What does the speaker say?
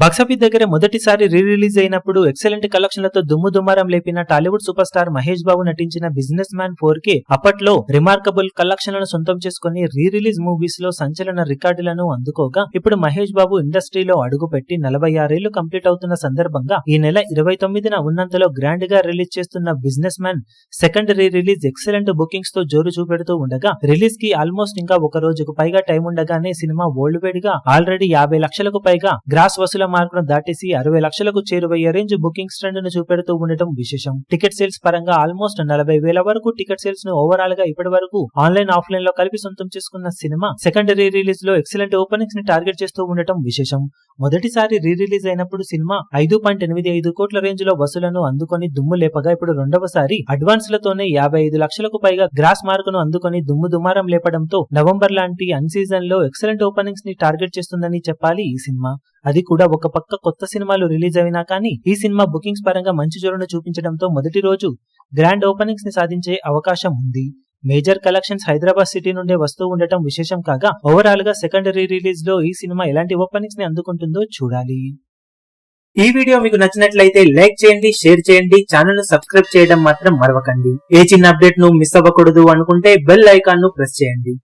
Box office దగ్గర మొదటిసారి re release అయినప్పుడు ఎక్సలెంట్ కలెక్షన్లతో దుమ్ము దుమారం లేపిన టాలీవుడ్ సూపర్ స్టార్ మహేష్ బాబు నటించిన బిజినెస్ మ్యాన్ 4K అప్పట్లో రిమార్కబుల్ కలెక్షన్లను సొంతం చేసుకుని రీ రిలీజ్ మూవీస్ లో సంచలన రికార్డులను అందుకోగా ఇప్పుడు మహేష్ బాబు ఇండస్ట్రీలో అడుగుపెట్టి 46 ఏళ్లు కంప్లీట్ అవుతున్న సందర్భంగా ఈ నెల 29న ఉన్నంతలో గ్రాండ్ గా రిలీజ్ చేస్తున్న business man second re release excellent bookings తో జోరు చూపెడుతూ ఉండగా రిలీజ్ కి ఆల్మోస్ట్ ఇంకా ఒక రోజుకు పైగా టైం ఉండగానే సినిమా వరల్డ్ వైడ్ గా ఆల్రెడీ 50 లక్షలకు పైగా గ్రాస్ వసూల మార్కును దాటేసి 60 లక్షలకు చేరువయ్యే రేంజ్ బుకింగ్స్ ట్రెండ్ ను చూపెడుతూ ఉండటం విశేషం. టికెట్ సేల్స్ పరంగా ఆల్మోస్ట్ 40,000 వరకు టికెట్ సేల్స్ ను ఓవరాల్ గా ఇప్పటి వరకు ఆన్లైన్ ఆఫ్లైన్ లో కలిపి సొంతం చేసుకున్న సినిమా సెకండ్ రీ రిలీజ్ లో ఎక్సలెంట్ ఓపెనింగ్స్ ని టార్గెట్ చేస్తూ ఉండటం విశేషం. మొదటిసారి రీ రిలీజ్ అయినప్పుడు సినిమా 5.85 కోట్ల రేంజ్ లో వసూలను అందుకొని దుమ్ము లేపగా ఇప్పుడు రెండవసారి అడ్వాన్స్ లతోనే 55 లక్షలకు పైగా గ్రాస్ మార్కును అందుకొని దుమ్ము దుమారం లేపడంతో నవంబర్ లాంటి అన్ సీజన్ లో ఎక్సలెంట్ ఓపెనింగ్స్ ని టార్గెట్ చేస్తుందని చెప్పాలి ఈ సినిమా. అది కూడా ఒక పక్క కొత్త సినిమాలు రిలీజ్ అయినా కానీ ఈ సినిమా బుకింగ్స్ పరంగా మంచి జోరును చూపించడంతో మొదటి రోజు గ్రాండ్ ఓపెనింగ్స్ ని సాధించే అవకాశం ఉంది. మేజర్ కలెక్షన్స్ హైదరాబాద్ సిటీ నుండే వస్తూ ఉండటం విశేషం కాగా ఓవరాల్ గా సెకండ్ రీ రిలీజ్ లో ఈ సినిమా ఎలాంటి ఓపెనింగ్స్ ని అందుకుంటుందో చూడాలి. ఈ వీడియో మీకు నచ్చినట్లయితే లైక్ చేయండి, షేర్ చేయండి, ఛానల్ ను సబ్స్క్రైబ్ చేయడం మాత్రం మరవకండి. ఏ చిన్న అప్డేట్ ను మిస్ అవ్వకూడదు అనుకుంటే బెల్ ఐకాన్ ను ప్రెస్ చేయండి.